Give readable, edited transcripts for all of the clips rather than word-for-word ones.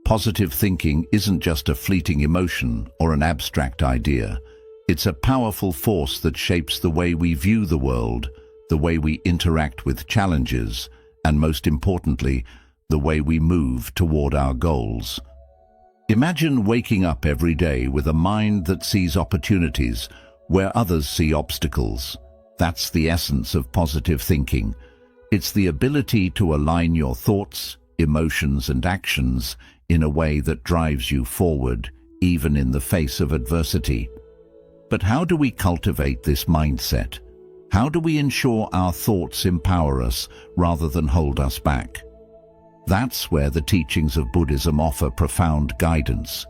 Positive thinking isn't just a fleeting emotion or an abstract idea. It's a powerful force that shapes the way we view the world, the way we interact with challenges, and most importantly, the way we move toward our goals. Imagine waking up every day with a mind that sees opportunities where others see obstacles. That's the essence of positive thinking. It's the ability to align your thoughts, emotions, and actions in a way that drives you forward, even in the face of adversity. But how do we cultivate this mindset? How do we ensure our thoughts empower us rather than hold us back? That's where the teachings of Buddhism offer profound guidance.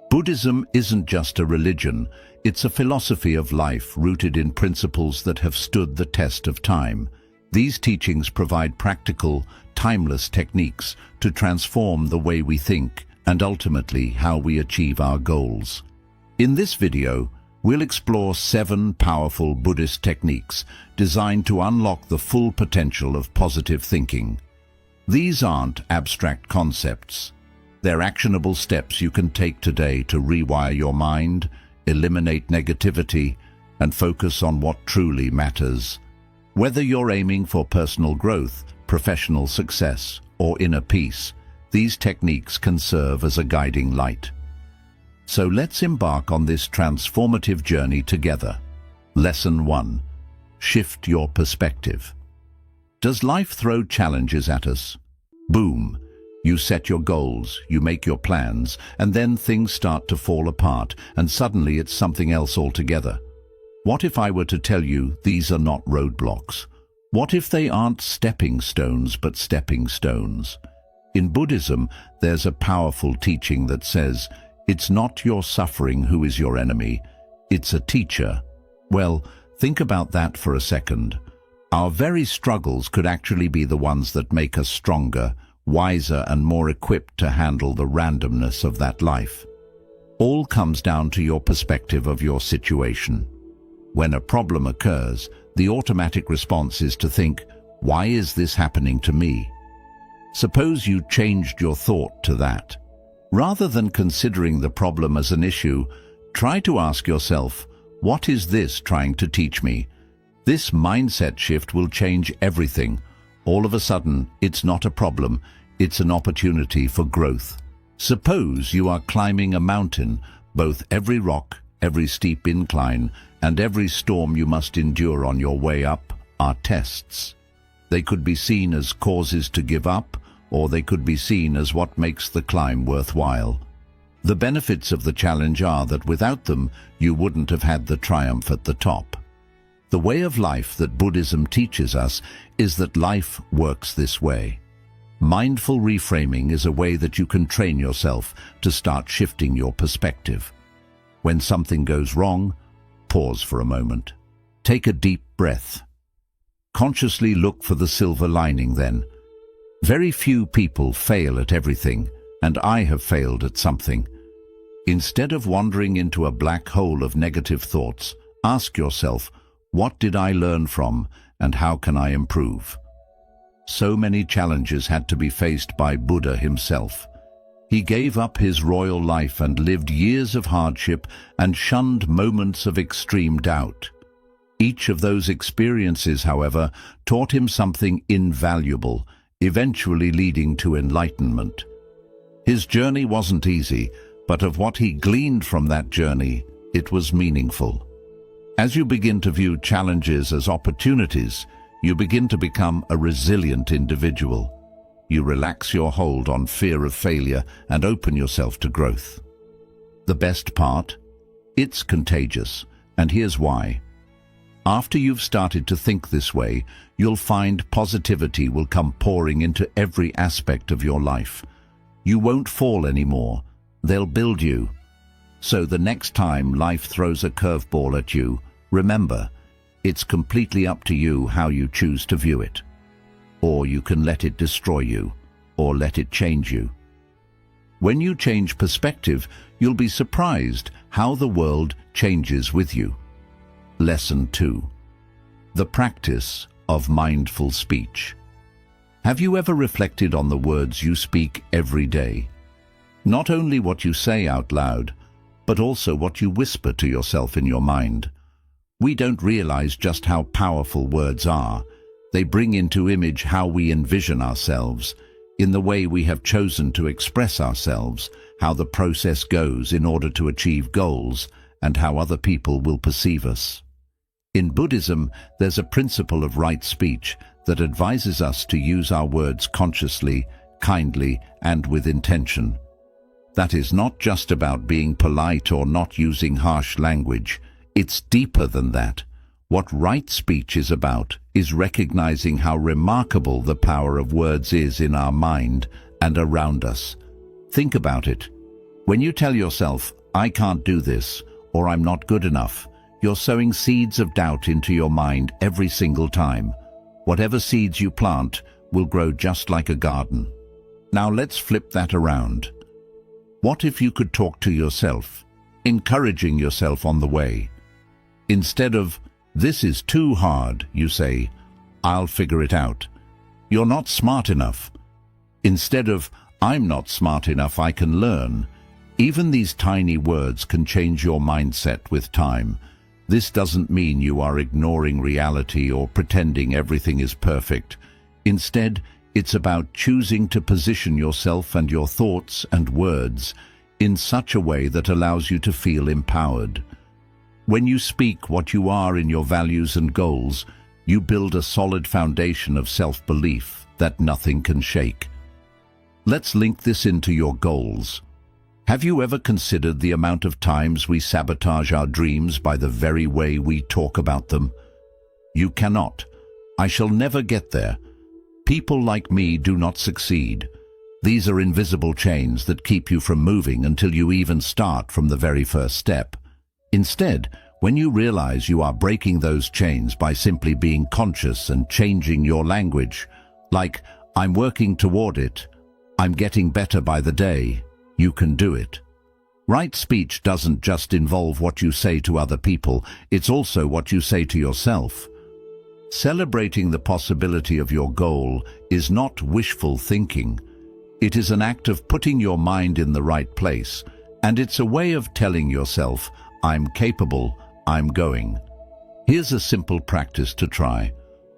Buddhism isn't just a religion, it's a philosophy of life rooted in principles that have stood the test of time. These teachings provide practical, timeless techniques to transform the way we think and ultimately how we achieve our goals. In this video, we'll explore 7 powerful Buddhist techniques designed to unlock the full potential of positive thinking. These aren't abstract concepts. They're actionable steps you can take today to rewire your mind, eliminate negativity, and focus on what truly matters. Whether you're aiming for personal growth, professional success, or inner peace, these techniques can serve as a guiding light. So let's embark on this transformative journey together. Lesson 1. Shift your perspective. Does life throw challenges at us? Boom! You set your goals, you make your plans, and then things start to fall apart, and suddenly it's something else altogether. What if I were to tell you these are not roadblocks? What if they aren't stepping stones but stepping stones? In Buddhism, there's a powerful teaching that says, it's not your suffering who is your enemy, it's a teacher. Well, think about that for a second. Our very struggles could actually be the ones that make us stronger, wiser, and more equipped to handle the randomness of that life. All comes down to your perspective of your situation. When a problem occurs, the automatic response is to think, why is this happening to me? Suppose you changed your thought to that. Rather than considering the problem as an issue, try to ask yourself, what is this trying to teach me? This mindset shift will change everything. All of a sudden, it's not a problem, it's an opportunity for growth. Suppose you are climbing a mountain. Both every rock, every steep incline, and every storm you must endure on your way up are tests. They could be seen as causes to give up, or they could be seen as what makes the climb worthwhile. The benefits of the challenge are that without them, you wouldn't have had the triumph at the top. The way of life that Buddhism teaches us is that life works this way. Mindful reframing is a way that you can train yourself to start shifting your perspective. When something goes wrong, pause for a moment. Take a deep breath. Consciously look for the silver lining then. Very few people fail at everything, and I have failed at something. Instead of wandering into a black hole of negative thoughts, ask yourself, what did I learn from, and how can I improve? So many challenges had to be faced by Buddha himself. He gave up his royal life and lived years of hardship and shunned moments of extreme doubt. Each of those experiences, however, taught him something invaluable, eventually leading to enlightenment. His journey wasn't easy, but of what he gleaned from that journey, it was meaningful. As you begin to view challenges as opportunities, you begin to become a resilient individual. You relax your hold on fear of failure and open yourself to growth. The best part? It's contagious, and here's why. After you've started to think this way, you'll find positivity will come pouring into every aspect of your life. You won't fall anymore. They'll build you. So the next time life throws a curveball at you, remember, it's completely up to you how you choose to view it. Or you can let it destroy you, or let it change you. When you change perspective, you'll be surprised how the world changes with you. Lesson 2. The practice of mindful speech. Have you ever reflected on the words you speak every day? Not only what you say out loud, but also what you whisper to yourself in your mind. We don't realize just how powerful words are. They bring into image how we envision ourselves, in the way we have chosen to express ourselves, how the process goes in order to achieve goals, and how other people will perceive us. In Buddhism, there's a principle of right speech that advises us to use our words consciously, kindly, and with intention. That is not just about being polite or not using harsh language. It's deeper than that. What right speech is about is recognizing how remarkable the power of words is in our mind and around us. Think about it. When you tell yourself, "I can't do this," or "I'm not good enough," you're sowing seeds of doubt into your mind every single time. Whatever seeds you plant will grow just like a garden. Now let's flip that around. What if you could talk to yourself, encouraging yourself on the way? Instead of, "This is too hard," you say, "I'll figure it out." "You're not smart enough." Instead of, "I'm not smart enough, I can learn." Even these tiny words can change your mindset with time. This doesn't mean you are ignoring reality or pretending everything is perfect. Instead, it's about choosing to position yourself and your thoughts and words in such a way that allows you to feel empowered. When you speak what you are in your values and goals, you build a solid foundation of self-belief that nothing can shake. Let's link this into your goals. Have you ever considered the amount of times we sabotage our dreams by the very way we talk about them? "You cannot. I shall never get there. People like me do not succeed." These are invisible chains that keep you from moving until you even start from the very first step. Instead, when you realize you are breaking those chains by simply being conscious and changing your language, like, "I'm working toward it," "I'm getting better by the day," you can do it. Right speech doesn't just involve what you say to other people, it's also what you say to yourself. Celebrating the possibility of your goal is not wishful thinking. It is an act of putting your mind in the right place, and it's a way of telling yourself, "I'm capable, I'm going." Here's a simple practice to try.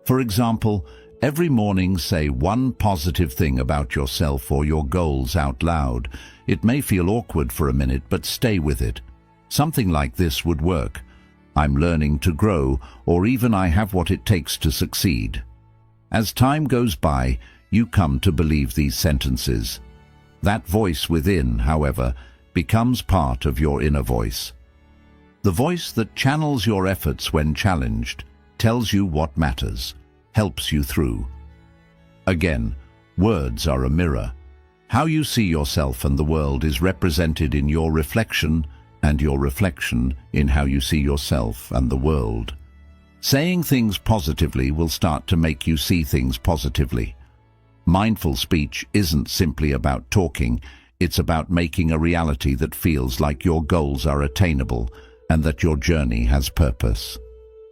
For example, every morning say one positive thing about yourself or your goals out loud. It may feel awkward for a minute, but stay with it. Something like this would work. "I'm learning to grow," or even "I have what it takes to succeed." As time goes by, you come to believe these sentences. That voice within, however, becomes part of your inner voice. The voice that channels your efforts when challenged, tells you what matters, helps you through. Again, words are a mirror. How you see yourself and the world is represented in your reflection, and your reflection in how you see yourself and the world. Saying things positively will start to make you see things positively. Mindful speech isn't simply about talking, it's about making a reality that feels like your goals are attainable and that your journey has purpose.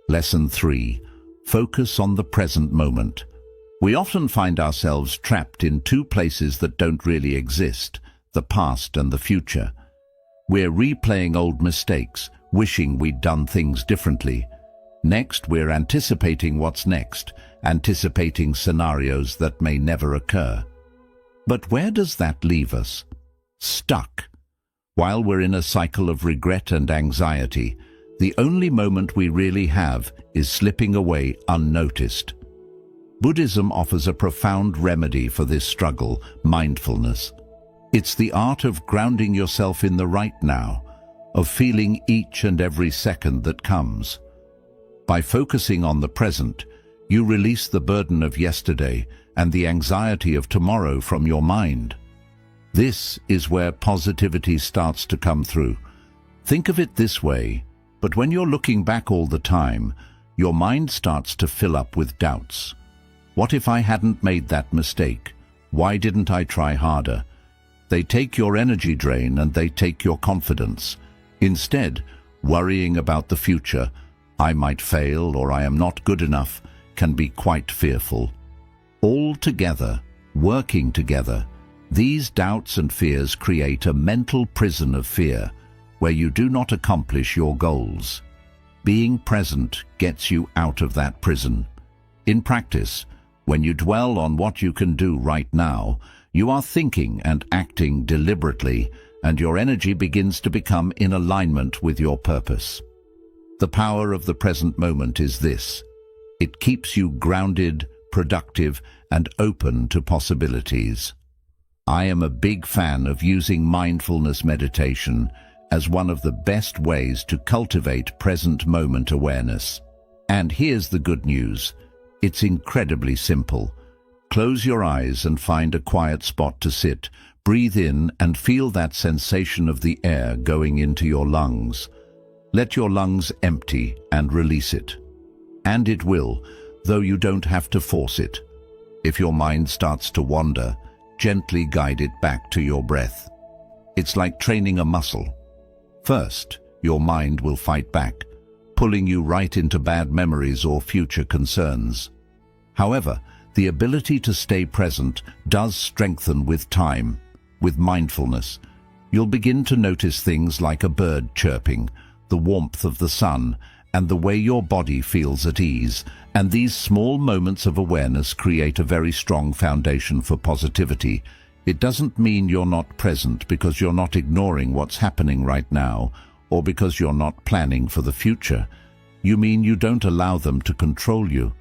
Lesson 3. Focus on the present moment. We often find ourselves trapped in two places that don't really exist, the past and the future. We're replaying old mistakes, wishing we'd done things differently. Next, we're anticipating what's next, anticipating scenarios that may never occur. But where does that leave us? Stuck. While we're in a cycle of regret and anxiety, the only moment we really have is slipping away unnoticed. Buddhism offers a profound remedy for this struggle, mindfulness. It's the art of grounding yourself in the right now, of feeling each and every second that comes. By focusing on the present, you release the burden of yesterday and the anxiety of tomorrow from your mind. This is where positivity starts to come through. Think of it this way, but when you're looking back all the time, your mind starts to fill up with doubts. What if I hadn't made that mistake? Why didn't I try harder? They take your energy drain and they take your confidence. Instead, worrying about the future, I might fail or I am not good enough, can be quite fearful. All together, working together, These doubts and fears create a mental prison of fear where you do not accomplish your goals. Being present gets you out of that prison. In practice, when you dwell on what you can do right now, you are thinking and acting deliberately, and your energy begins to become in alignment with your purpose. The power of the present moment is this: it keeps you grounded, productive, and open to possibilities. I am a big fan of using mindfulness meditation as one of the best ways to cultivate present moment awareness. And here's the good news: it's incredibly simple. Close your eyes and find a quiet spot to sit. Breathe in and feel that sensation of the air going into your lungs. Let your lungs empty and release it. And it will, though you don't have to force it. If your mind starts to wander, gently guide it back to your breath. It's like training a muscle. First, your mind will fight back, pulling you right into bad memories or future concerns. However, the ability to stay present does strengthen with time. With mindfulness, you'll begin to notice things like a bird chirping, the warmth of the sun, and the way your body feels at ease. And these small moments of awareness create a very strong foundation for positivity. It doesn't mean you're not present because you're not ignoring what's happening right now, or because you're not planning for the future. You mean you don't allow them to control you.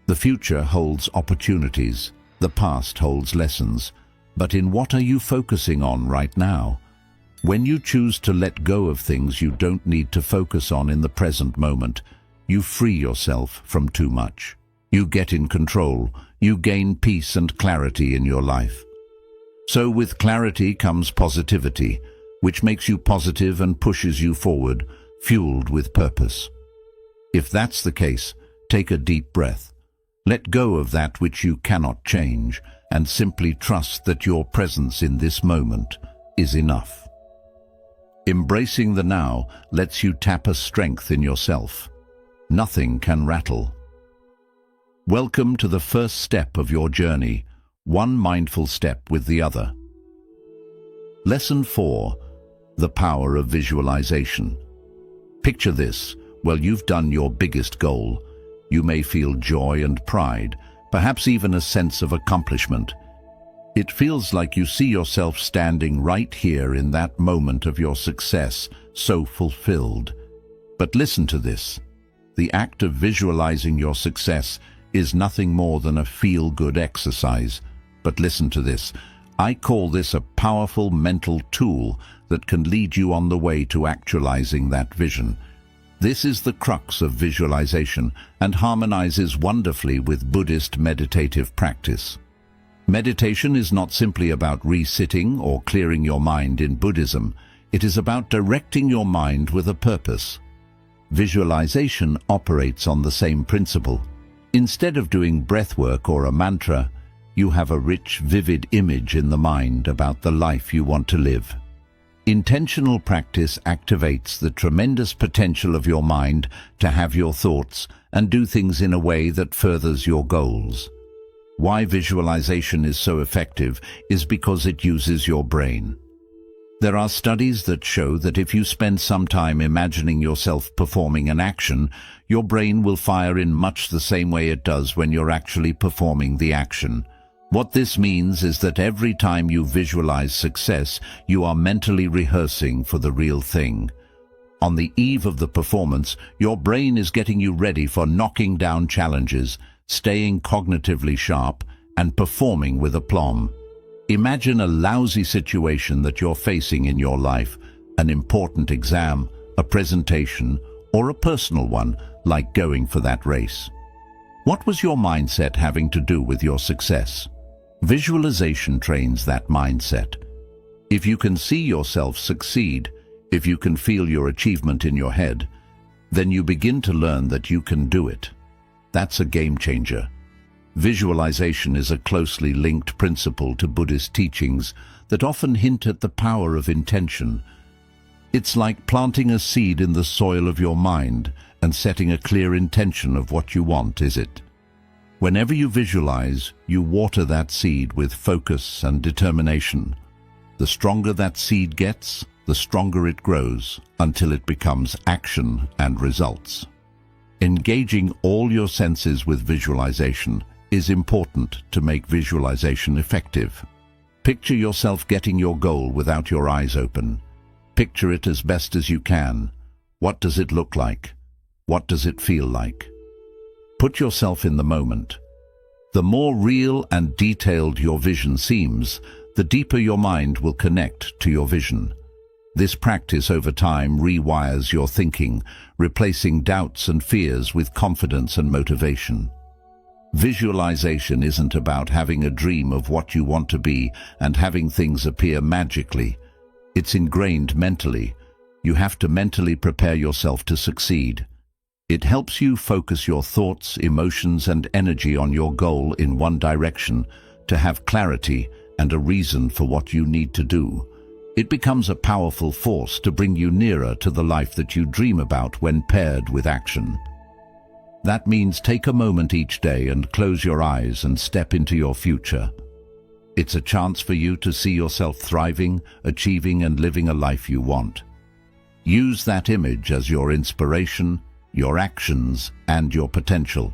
The future holds opportunities, the past holds lessons. But in what are you focusing on right now? When you choose to let go of things you don't need to focus on in the present moment, you free yourself from too much. You get in control. You gain peace and clarity in your life. So with clarity comes positivity, which makes you positive and pushes you forward, fueled with purpose. If that's the case, take a deep breath. Let go of that which you cannot change, and simply trust that your presence in this moment is enough. Embracing the now lets you tap a strength in yourself. Nothing can rattle. Welcome to the first step of your journey, one mindful step with the other. Lesson 4. The power of visualization. Picture this: well, you've done your biggest goal. You may feel joy and pride, perhaps even a sense of accomplishment. It feels like you see yourself standing right here in that moment of your success, so fulfilled. But listen to this. The act of visualizing your success is nothing more than a feel-good exercise. But listen to this. I call this a powerful mental tool that can lead you on the way to actualizing that vision. This is the crux of visualization and harmonizes wonderfully with Buddhist meditative practice. Meditation is not simply about resitting or clearing your mind in Buddhism. It is about directing your mind with a purpose. Visualization operates on the same principle. Instead of doing breathwork or a mantra, you have a rich, vivid image in the mind about the life you want to live. Intentional practice activates the tremendous potential of your mind to have your thoughts and do things in a way that furthers your goals. Why visualization is so effective is because it uses your brain. There are studies that show that if you spend some time imagining yourself performing an action, your brain will fire in much the same way it does when you're actually performing the action. What this means is that every time you visualize success, you are mentally rehearsing for the real thing. On the eve of the performance, your brain is getting you ready for knocking down challenges, staying cognitively sharp, and performing with aplomb. Imagine a lousy situation that you're facing in your life, an important exam, a presentation, or a personal one, like going for that race. What was your mindset having to do with your success? Visualization trains that mindset. If you can see yourself succeed, if you can feel your achievement in your head, then you begin to learn that you can do it. That's a game changer. Visualization is a closely linked principle to Buddhist teachings that often hint at the power of intention. It's like planting a seed in the soil of your mind and setting a clear intention of what you want, is it? Whenever you visualize, you water that seed with focus and determination. The stronger that seed gets, the stronger it grows until it becomes action and results. Engaging all your senses with visualization is important to make visualization effective. Picture yourself getting your goal without your eyes open. Picture it as best as you can. What does it look like? What does it feel like? Put yourself in the moment. The more real and detailed your vision seems, the deeper your mind will connect to your vision. This practice over time rewires your thinking, replacing doubts and fears with confidence and motivation. Visualization isn't about having a dream of what you want to be and having things appear magically. It's ingrained mentally. You have to mentally prepare yourself to succeed. It helps you focus your thoughts, emotions, and energy on your goal in one direction, to have clarity and a reason for what you need to do. It becomes a powerful force to bring you nearer to the life that you dream about when paired with action. That means take a moment each day and close your eyes and step into your future. It's a chance for you to see yourself thriving, achieving, and living a life you want. Use that image as your inspiration, your actions, and your potential.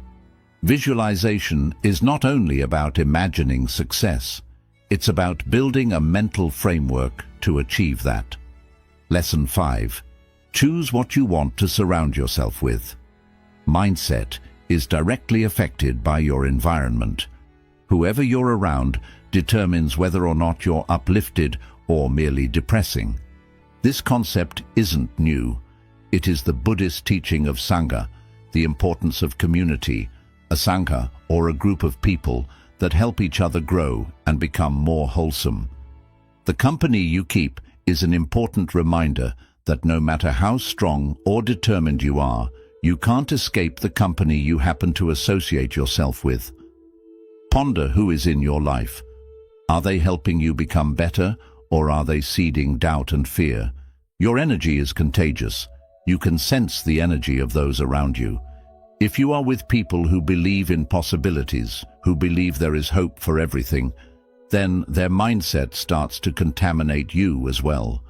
Visualization is not only about imagining success, it's about building a mental framework to achieve that. Lesson 5. Choose what you want to surround yourself with. Mindset is directly affected by your environment. Whoever you're around determines whether or not you're uplifted or merely depressing. This concept isn't new. It is the Buddhist teaching of Sangha, the importance of community, a Sangha or a group of people that help each other grow and become more wholesome. The company you keep is an important reminder that no matter how strong or determined you are, you can't escape the company you happen to associate yourself with. Ponder who is in your life. Are they helping you become better, or are they seeding doubt and fear? Your energy is contagious. You can sense the energy of those around you. If you are with people who believe in possibilities, who believe there is hope for everything, then their mindset starts to contaminate you as well.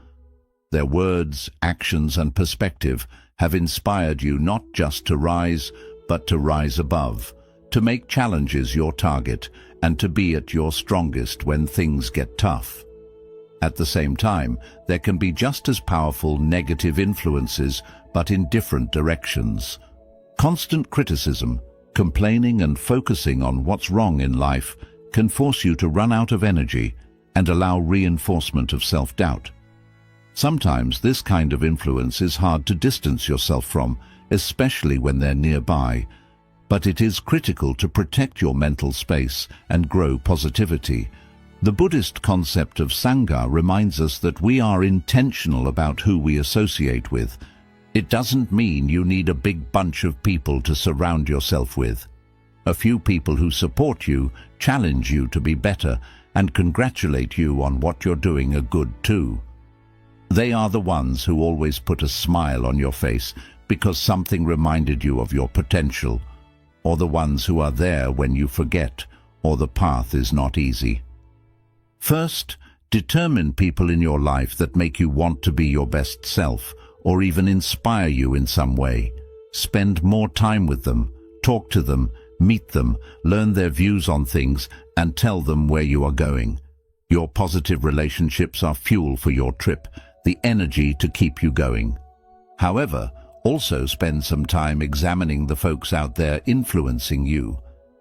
Their words, actions, and perspective have inspired you not just to rise, but to rise above, to make challenges your target, and to be at your strongest when things get tough. At the same time, there can be just as powerful negative influences, but in different directions. Constant criticism, complaining, and focusing on what's wrong in life can force you to run out of energy and allow reinforcement of self-doubt. Sometimes this kind of influence is hard to distance yourself from, especially when they're nearby, but it is critical to protect your mental space and grow positivity. The Buddhist concept of Sangha reminds us that we are intentional about who we associate with. It doesn't mean you need a big bunch of people to surround yourself with. A few people who support you, challenge you to be better, and congratulate you on what you're doing are good too. They are the ones who always put a smile on your face because something reminded you of your potential, or the ones who are there when you forget or the path is not easy. First, determine people in your life that make you want to be your best self, or even inspire you in some way. Spend more time with them, talk to them, meet them, learn their views on things, and tell them where you are going. Your positive relationships are fuel for your trip, the energy to keep you going. However, also spend some time examining the folks out there influencing you.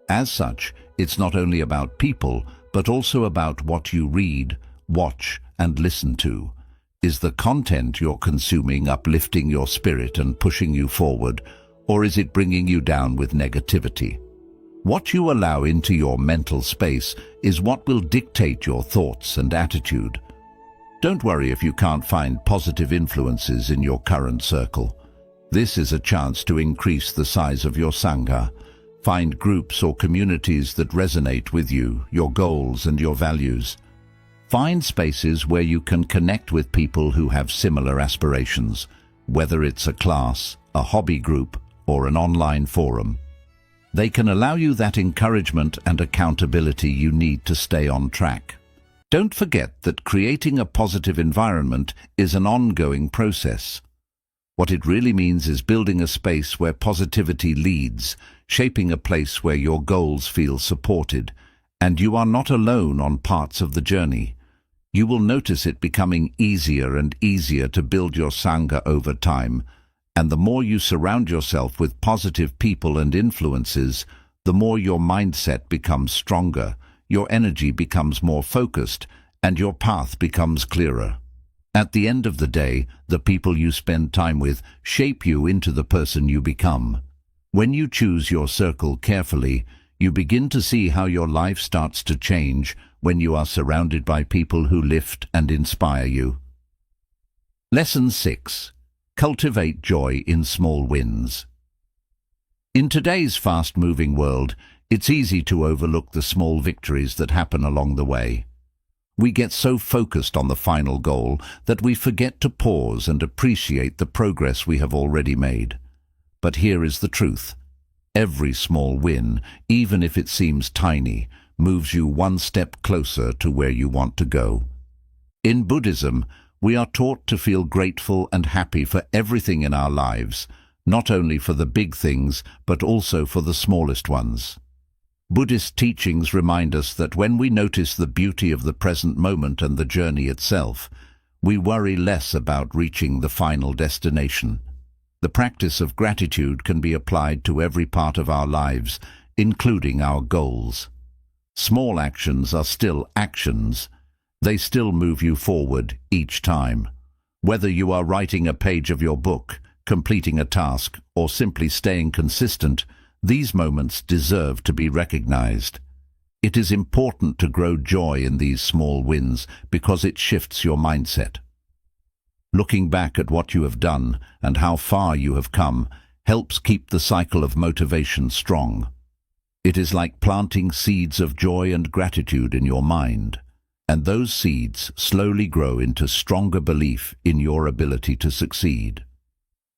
As such, it's not only about people, but also about what you read, watch, and listen to. Is the content you're consuming uplifting your spirit and pushing you forward, or is it bringing you down with negativity? What you allow into your mental space is what will dictate your thoughts and attitude. Don't worry if you can't find positive influences in your current circle. This is a chance to increase the size of your Sangha. Find groups or communities that resonate with you, your goals, and your values. Find spaces where you can connect with people who have similar aspirations, whether it's a class, a hobby group, or an online forum. They can allow you that encouragement and accountability you need to stay on track. Don't forget that creating a positive environment is an ongoing process. What it really means is building a space where positivity leads, shaping a place where your goals feel supported, and you are not alone on parts of the journey. You will notice it becoming easier and easier to build your Sangha over time, and the more you surround yourself with positive people and influences, the more your mindset becomes stronger, your energy becomes more focused, and your path becomes clearer. At the end of the day, the people you spend time with shape you into the person you become. When you choose your circle carefully, you begin to see how your life starts to change when you are surrounded by people who lift and inspire you. Lesson 6. Cultivate joy in small wins. In today's fast-moving world, it's easy to overlook the small victories that happen along the way. We get so focused on the final goal that we forget to pause and appreciate the progress we have already made. But here is the truth. Every small win, even if it seems tiny, moves you one step closer to where you want to go. In Buddhism, we are taught to feel grateful and happy for everything in our lives, not only for the big things, but also for the smallest ones. Buddhist teachings remind us that when we notice the beauty of the present moment and the journey itself, we worry less about reaching the final destination. The practice of gratitude can be applied to every part of our lives, including our goals. Small actions are still actions. They still move you forward each time. Whether you are writing a page of your book, completing a task, or simply staying consistent, these moments deserve to be recognized. It is important to grow joy in these small wins because it shifts your mindset. Looking back at what you have done and how far you have come helps keep the cycle of motivation strong. It is like planting seeds of joy and gratitude in your mind, and those seeds slowly grow into stronger belief in your ability to succeed.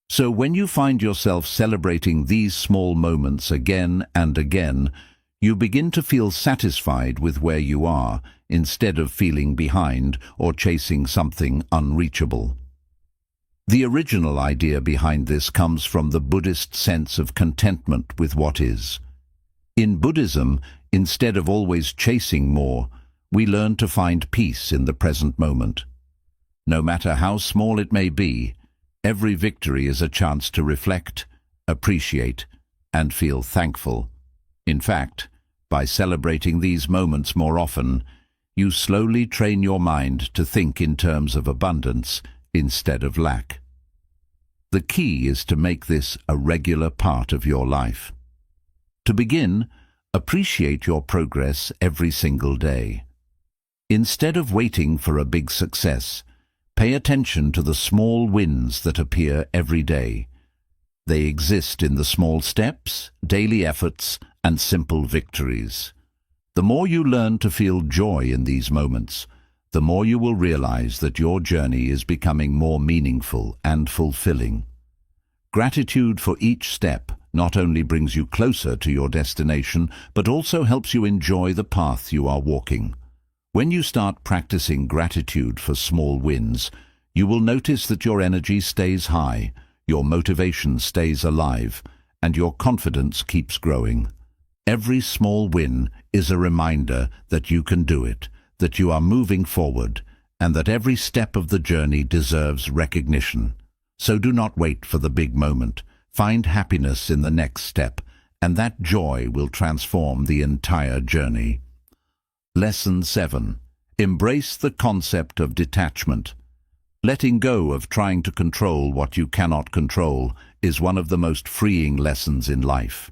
So when you find yourself celebrating these small moments again and again, you begin to feel satisfied with where you are, instead of feeling behind or chasing something unreachable. The original idea behind this comes from the Buddhist sense of contentment with what is. In Buddhism, instead of always chasing more, we learn to find peace in the present moment. No matter how small it may be, every victory is a chance to reflect, appreciate, and feel thankful. In fact, by celebrating these moments more often, you slowly train your mind to think in terms of abundance instead of lack. The key is to make this a regular part of your life. To begin, appreciate your progress every single day. Instead of waiting for a big success, pay attention to the small wins that appear every day. They exist in the small steps, daily efforts, and simple victories. The more you learn to feel joy in these moments, the more you will realize that your journey is becoming more meaningful and fulfilling. Gratitude for each step not only brings you closer to your destination, but also helps you enjoy the path you are walking. When you start practicing gratitude for small wins, you will notice that your energy stays high, your motivation stays alive, and your confidence keeps growing. Every small win is a reminder that you can do it, that you are moving forward, and that every step of the journey deserves recognition. So do not wait for the big moment. Find happiness in the next step, and that joy will transform the entire journey. Lesson 7. Embrace the concept of detachment. Letting go of trying to control what you cannot control is one of the most freeing lessons in life.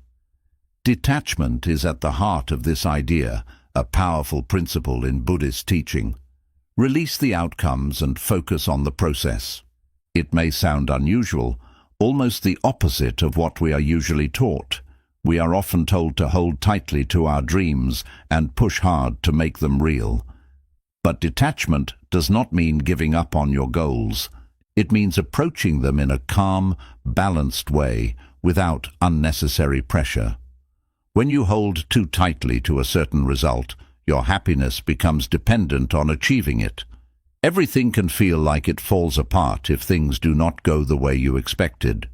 Detachment is at the heart of this idea, a powerful principle in Buddhist teaching. Release the outcomes and focus on the process. It may sound unusual, almost the opposite of what we are usually taught. We are often told to hold tightly to our dreams and push hard to make them real. But detachment does not mean giving up on your goals. It means approaching them in a calm, balanced way without unnecessary pressure. When you hold too tightly to a certain result, your happiness becomes dependent on achieving it. Everything can feel like it falls apart if things do not go the way you expected.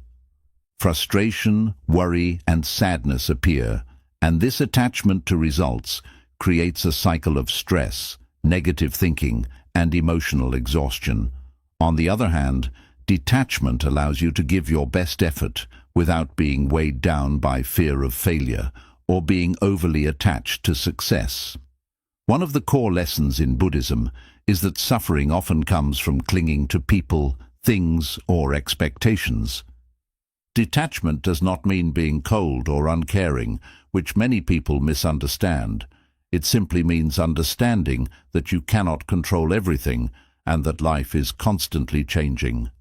Frustration, worry, and sadness appear, and this attachment to results creates a cycle of stress, negative thinking, and emotional exhaustion. On the other hand, detachment allows you to give your best effort without being weighed down by fear of failure or being overly attached to success. One of the core lessons in Buddhism is that suffering often comes from clinging to people, things, or expectations. Detachment does not mean being cold or uncaring, which many people misunderstand. It simply means understanding that you cannot control everything and that life is constantly changing.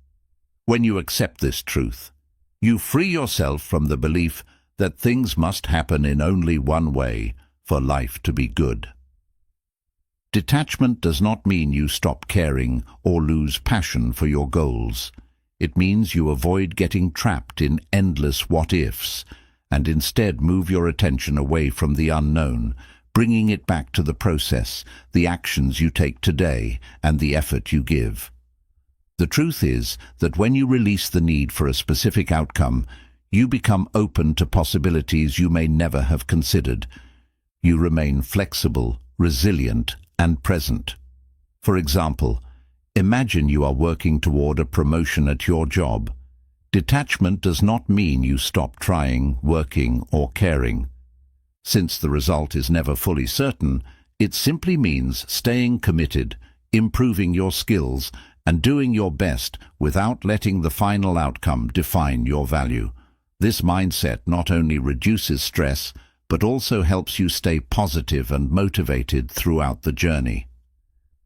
When you accept this truth, you free yourself from the belief that things must happen in only one way for life to be good. Detachment does not mean you stop caring or lose passion for your goals. It means you avoid getting trapped in endless what-ifs and instead move your attention away from the unknown, bringing it back to the process, the actions you take today, and the effort you give. The truth is that when you release the need for a specific outcome, you become open to possibilities you may never have considered. You remain flexible, resilient, and present. For example, imagine you are working toward a promotion at your job. Detachment does not mean you stop trying, working, or caring. Since the result is never fully certain, it simply means staying committed, improving your skills, and doing your best without letting the final outcome define your value. This mindset not only reduces stress, but also helps you stay positive and motivated throughout the journey.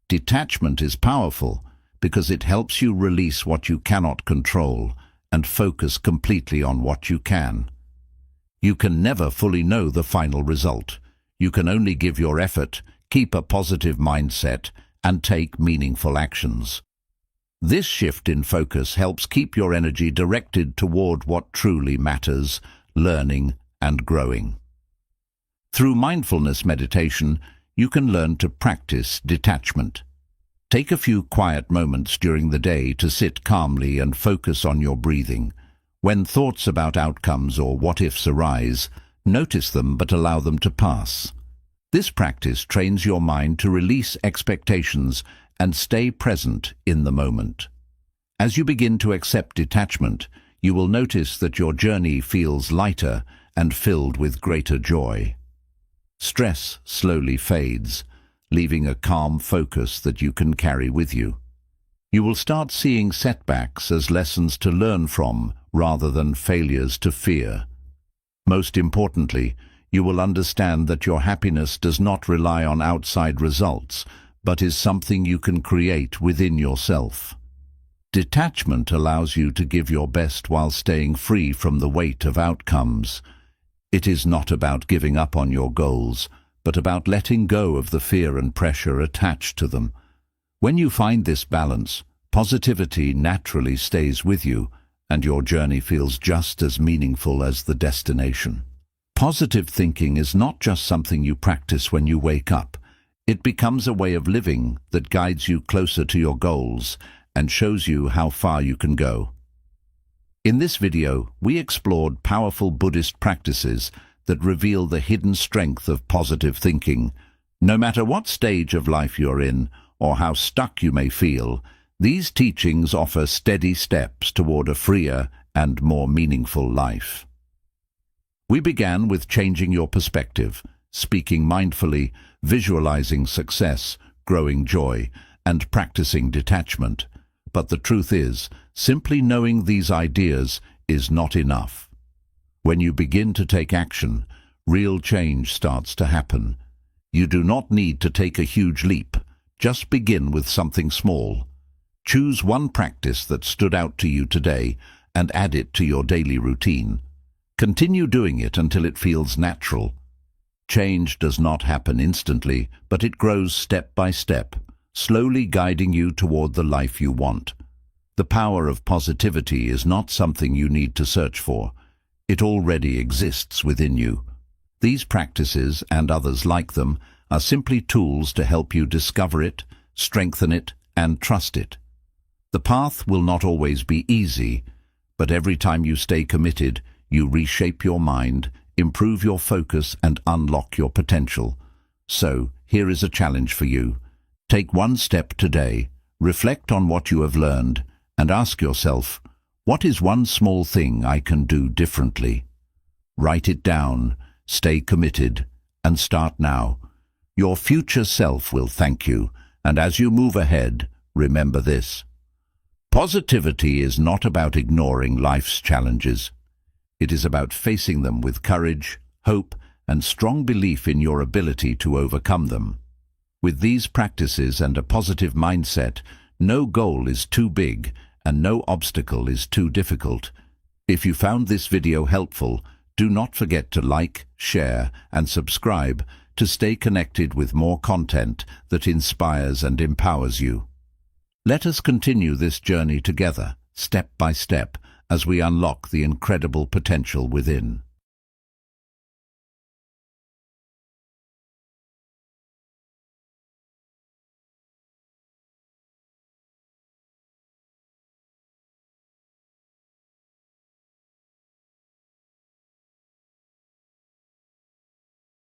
Detachment is powerful because it helps you release what you cannot control and focus completely on what you can. You can never fully know the final result. You can only give your effort, keep a positive mindset, and take meaningful actions. This shift in focus helps keep your energy directed toward what truly matters, learning and growing. Through mindfulness meditation, you can learn to practice detachment. Take a few quiet moments during the day to sit calmly and focus on your breathing. When thoughts about outcomes or what-ifs arise, notice them but allow them to pass. This practice trains your mind to release expectations and stay present in the moment. As you begin to accept detachment, you will notice that your journey feels lighter and filled with greater joy. Stress slowly fades, leaving a calm focus that you can carry with you. You will start seeing setbacks as lessons to learn from rather than failures to fear. Most importantly, you will understand that your happiness does not rely on outside results, but is something you can create within yourself. Detachment allows you to give your best while staying free from the weight of outcomes. It is not about giving up on your goals, but about letting go of the fear and pressure attached to them. When you find this balance, positivity naturally stays with you, and your journey feels just as meaningful as the destination. Positive thinking is not just something you practice when you wake up. It becomes a way of living that guides you closer to your goals and shows you how far you can go. In this video, we explored powerful Buddhist practices that reveal the hidden strength of positive thinking. No matter what stage of life you're in, or how stuck you may feel, these teachings offer steady steps toward a freer and more meaningful life. We began with changing your perspective, speaking mindfully, visualizing success, growing joy, and practicing detachment. But the truth is, simply knowing these ideas is not enough. When you begin to take action, real change starts to happen. You do not need to take a huge leap. Just begin with something small. Choose one practice that stood out to you today and add it to your daily routine. Continue doing it until it feels natural. Change does not happen instantly, but it grows step by step, slowly guiding you toward the life you want. The power of positivity is not something you need to search for. It already exists within you. These practices, and others like them, are simply tools to help you discover it, strengthen it, and trust it. The path will not always be easy, but every time you stay committed, you reshape your mind, improve your focus, and unlock your potential. So, here is a challenge for you. Take one step today, reflect on what you have learned, and ask yourself, what is one small thing I can do differently? Write it down, stay committed, and start now. Your future self will thank you, and as you move ahead, remember this. Positivity is not about ignoring life's challenges. It is about facing them with courage, hope, and strong belief in your ability to overcome them. With these practices and a positive mindset, no goal is too big and no obstacle is too difficult. If you found this video helpful, do not forget to like, share, and subscribe to stay connected with more content that inspires and empowers you. Let us continue this journey together, step by step, as we unlock the incredible potential within.